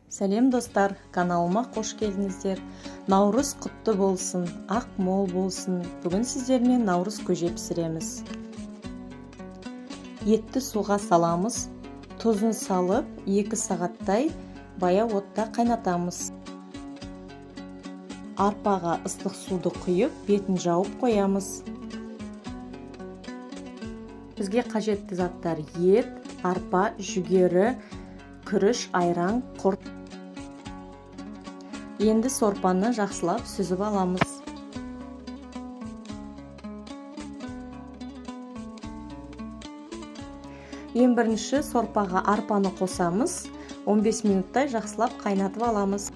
Сәлем достар, каналыма қош келдіңіздер. Наурыз құтты болсын, ақ мол болсын. Бүгін сіздермен наурыз көже пісіреміз. Етті суға саламыз, тұзын салып, 2 сағаттай баяу отта қайнатамыз. Арпаға ыстық суды құйып, бетін жауып қоямыз. Бізге қажетті заттар: ет, арпа, жүгері, күріш, айран, құрт. Енді сорпаны жақсылап сүзіп аламыз. Ең бірінші сорпаға арпаны қосамыз, 15 минуттай жақсылап қайнатып аламыз.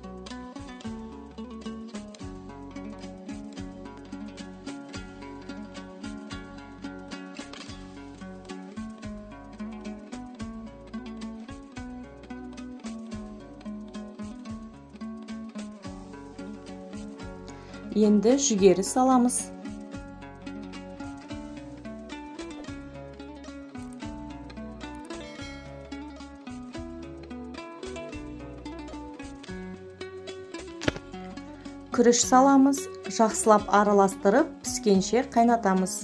Енді жүгері саламыз. Күріш саламыз, жақсылап араластырып, піскенше қайнатамыз.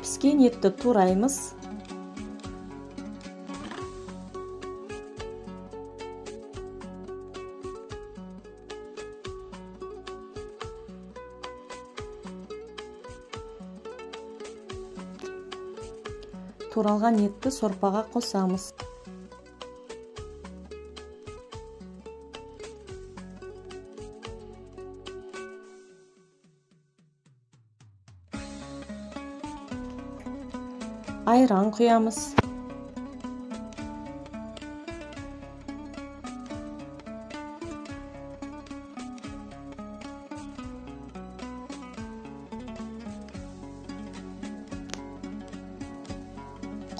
Піскен етті тураймыз. Туралған етті сорпаға қосамыз. Айран құямыз.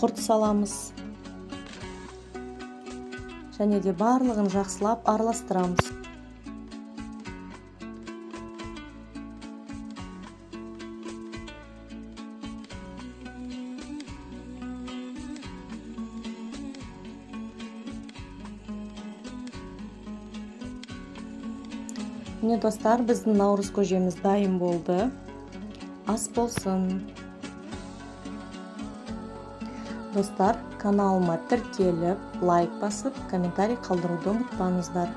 Құрт саламыз. Және де барлығын жақсылап араластырамыз. Міне достар, біздің наурыз көжеміз дайын болды. Ас болсын. Достар, каналыма тіркеліп, лайк басып, комментарий қалдыруды ұмытпаңыздар.